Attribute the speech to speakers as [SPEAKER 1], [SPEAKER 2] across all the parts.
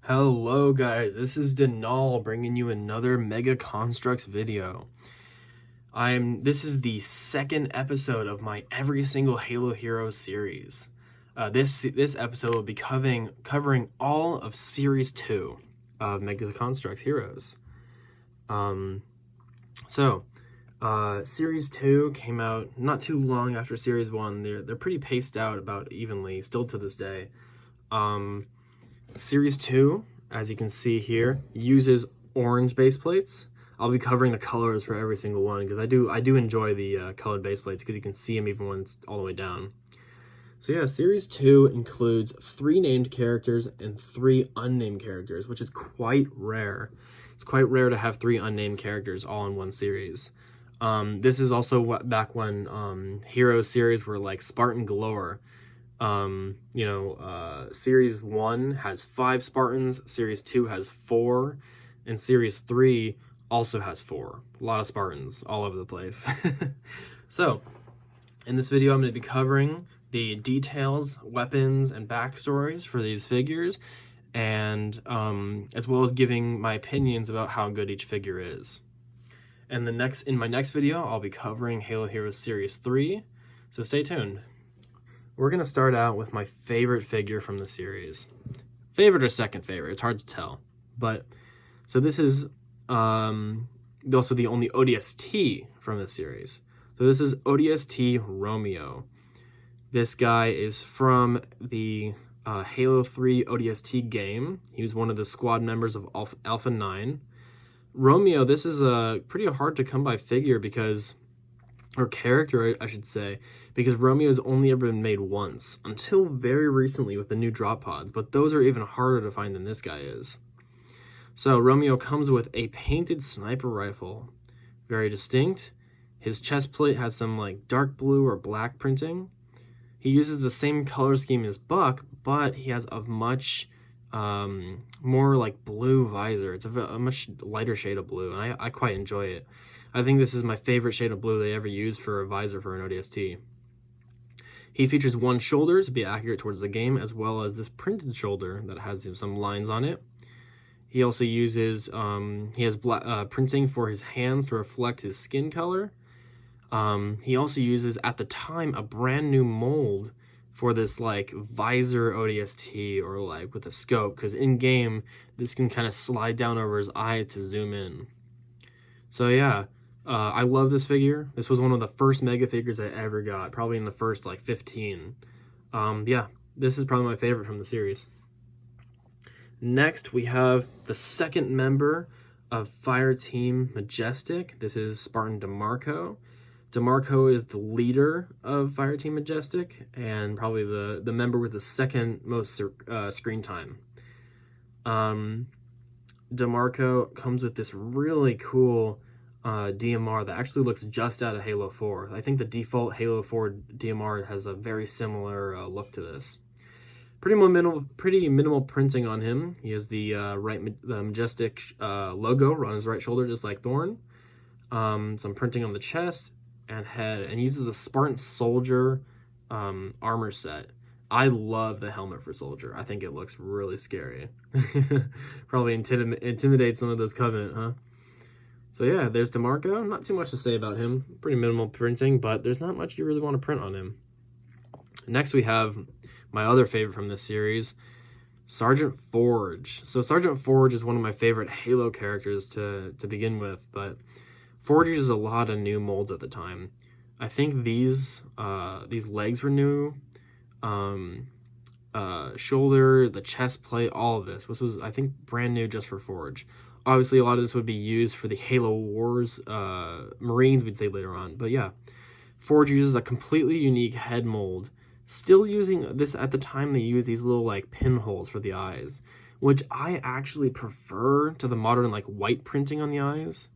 [SPEAKER 1] Hello guys, this is Denal bringing you another Mega Construx video. This is the second episode of my every single Halo Heroes series. This episode will be covering all of Series 2 of Mega Construx Heroes. Series 2 came out not too long after Series 1. They're pretty paced out about evenly, still to this day. Series 2, as you can see here, uses orange base plates. I'll be covering the colors for every single one because I do enjoy the colored base plates because you can see them even when it's all the way down. So yeah, Series 2 includes 3 named characters and 3 unnamed characters, which is quite rare. It's quite rare to have 3 unnamed characters all in one series. This is also back when Heroes series were like Spartan galore. Series 1 has 5 Spartans, Series 2 has 4, and Series 3 also has 4. A lot of Spartans all over the place. So, in this video I'm going to be covering the details, weapons, and backstories for these figures, and as well as giving my opinions about how good each figure is. And in my next video, I'll be covering Halo Heroes Series 3, so stay tuned. We're going to start out with my favorite figure from the series. Favorite or second favorite, it's hard to tell. So this is also the only ODST from the series. So this is ODST Romeo. This guy is from the Halo 3 ODST game. He was one of the squad members of Alpha 9. Romeo, this is a pretty hard to come by figure or character, I should say, because Romeo's only ever been made once, until very recently with the new drop pods, but those are even harder to find than this guy is. So Romeo comes with a painted sniper rifle, very distinct. His chest plate has some like dark blue or black printing. He uses the same color scheme as Buck, but he has a much more like blue visor. It's a much lighter shade of blue, and I quite enjoy it. I think this is my favorite shade of blue they ever used for a visor for an ODST. He features one shoulder to be accurate towards the game, as well as this printed shoulder that has some lines on it. He also uses, he has printing for his hands to reflect his skin color. He also uses, at the time, a brand new mold for this like visor ODST, or like with a scope, because in game, this can kind of slide down over his eye to zoom in. So yeah. I love this figure. This was one of the first Mega figures I ever got, probably in the first like 15. Yeah, this is probably my favorite from the series. Next, we have the second member of Fireteam Majestic. This is Spartan DeMarco. DeMarco is the leader of Fireteam Majestic and probably the member with the second most screen time. DeMarco comes with this really cool DMR that actually looks just out of Halo 4. I think the default Halo 4 DMR has a very similar look to this. Pretty minimal printing on him. He has the Majestic logo on his right shoulder, just like Thorn. Some printing on the chest and head, and uses the Spartan Soldier armor set. I love the helmet for Soldier. I think it looks really scary. Probably intimidate some of those Covenant, huh? So yeah, there's DeMarco. Not too much to say about him. Pretty minimal printing, but there's not much you really want to print on him. Next we have my other favorite from this series, Sergeant Forge. So Sergeant Forge is one of my favorite Halo characters to begin with, but Forge uses a lot of new molds at the time. I think these legs were new. Shoulder, the chest plate, all of this. This was, I think, brand new just for Forge. Obviously, a lot of this would be used for the Halo Wars Marines, we'd say later on. But yeah, Forge uses a completely unique head mold. Still using this at the time, they use these little like pinholes for the eyes, which I actually prefer to the modern like white printing on the eyes.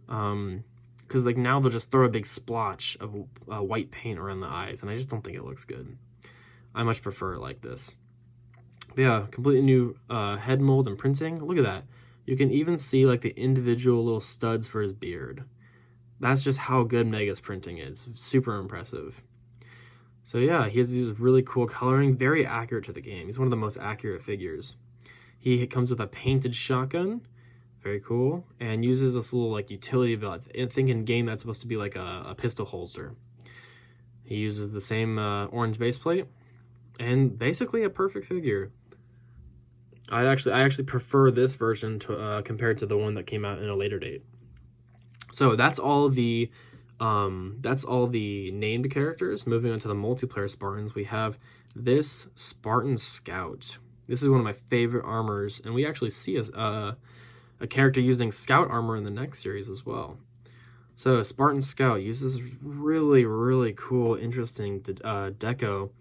[SPEAKER 1] Because like now they'll just throw a big splotch of white paint around the eyes, and I just don't think it looks good. I much prefer it like this. But yeah, completely new head mold and printing. Look at that. You can even see like the individual little studs for his beard. That's just how good Mega's printing is. Super impressive. So yeah, he has these really cool coloring, very accurate to the game. He's one of the most accurate figures. He comes with a painted shotgun, very cool, and uses this little like utility belt. I think in game that's supposed to be like a pistol holster. He uses the same orange base plate, and basically a perfect figure. I actually prefer this version to compared to the one that came out in a later date. So that's all the named characters. Moving on to the multiplayer Spartans, we have this Spartan Scout. This is one of my favorite armors, and we actually see a character using Scout armor in the next series as well. So Spartan Scout uses really, really cool, interesting deco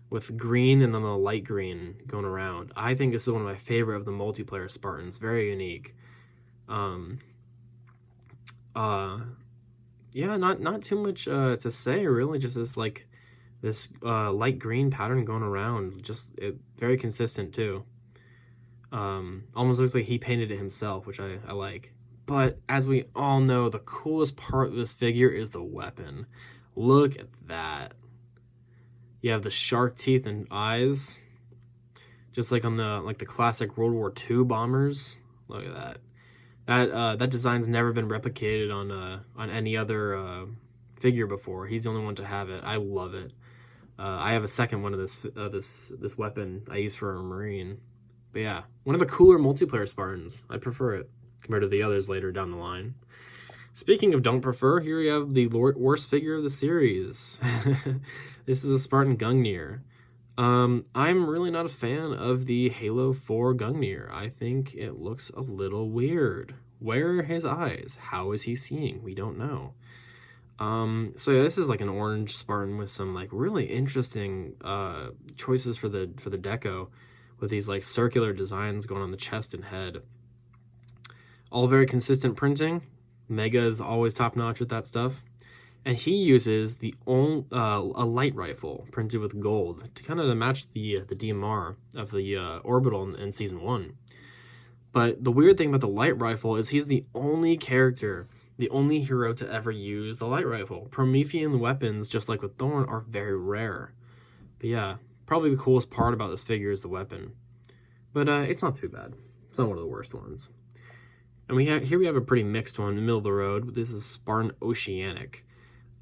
[SPEAKER 1] with green and then a light green going around. I think this is one of my favorite of the multiplayer Spartans. Very unique. Yeah, not too much to say really. Just this light green pattern going around. Just very consistent too. Almost looks like he painted it himself, which I like. But as we all know, the coolest part of this figure is the weapon. Look at that. You have the shark teeth and eyes, just like on the classic World War II bombers. Look at that. That design's never been replicated on any other figure before. He's the only one to have it. I love it. I have a second one of this weapon I use for a Marine. But yeah, one of the cooler multiplayer Spartans. I prefer it compared to the others later down the line. Speaking of don't prefer, here we have the worst figure of the series. This is a Spartan Gungnir. I'm really not a fan of the Halo 4 Gungnir. I think it looks a little weird. Where are his eyes? How is he seeing? We don't know. So yeah, this is like an orange Spartan with some like really interesting choices for the deco, with these like circular designs going on the chest and head. All very consistent printing. Mega is always top notch with that stuff. And he uses a light rifle printed with gold to kind of match the DMR of the orbital in season 1. But the weird thing about the light rifle is he's the only character, the only hero to ever use the light rifle. Promethean weapons, just like with Thorn, are very rare. But yeah, probably the coolest part about this figure is the weapon. But it's not too bad. It's not one of the worst ones. And here we have a pretty mixed one in the middle of the road. This is Spartan Oceanic.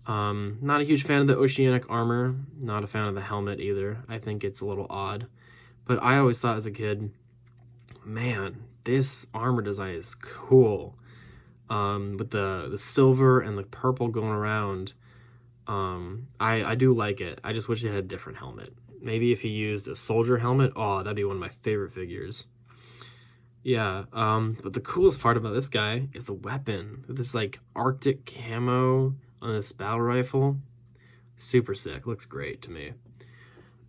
[SPEAKER 1] Not a huge fan of the Oceanic armor. Not a fan of the helmet either. I think it's a little odd. But I always thought as a kid, man, this armor design is cool. With the silver and the purple going around. I do like it. I just wish it had a different helmet. Maybe if he used a soldier helmet, oh, that'd be one of my favorite figures. Yeah, but the coolest part about this guy is the weapon. This like Arctic camo on this battle rifle. Super sick. Looks great to me.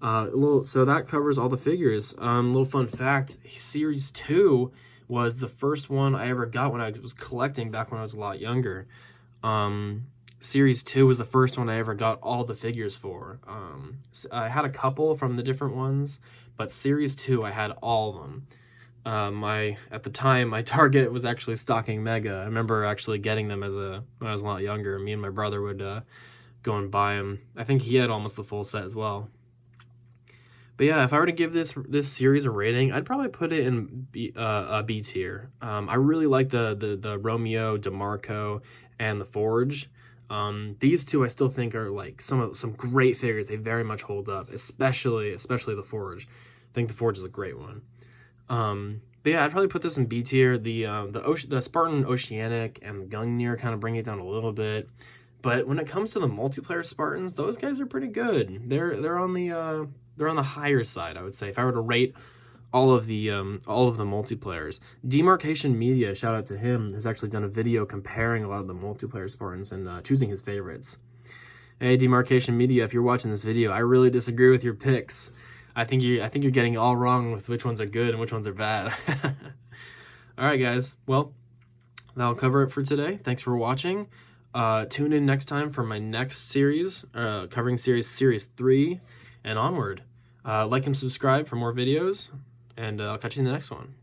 [SPEAKER 1] So that covers all the figures. Little fun fact, Series 2 was the first one I ever got when I was collecting back when I was a lot younger. Series 2 was the first one I ever got all the figures for. I had a couple from the different ones, but Series 2 I had all of them. At the time, my Target was actually stocking Mega. I remember actually getting them when I was a lot younger. Me and my brother would go and buy them. I think he had almost the full set as well. But yeah, if I were to give this series a rating, I'd probably put it in B tier. I really like the Romeo, DeMarco, and the Forge. These two I still think are like some great figures. They very much hold up, especially the Forge. I think the Forge is a great one. But yeah, I'd probably put this in B tier. The Spartan Oceanic and the Gungnir kind of bring it down a little bit. But when it comes to the multiplayer Spartans, those guys are pretty good. They're on the higher side, I would say. If I were to rate all of the multiplayers, Demarcation Media, shout out to him, has actually done a video comparing a lot of the multiplayer Spartans and choosing his favorites. Hey, Demarcation Media, if you're watching this video, I really disagree with your picks. I think you're getting it all wrong with which ones are good and which ones are bad. All right, guys. Well, that'll cover it for today. Thanks for watching. Tune in next time for my next series, covering series 3 and onward. Like and subscribe for more videos, and I'll catch you in the next one.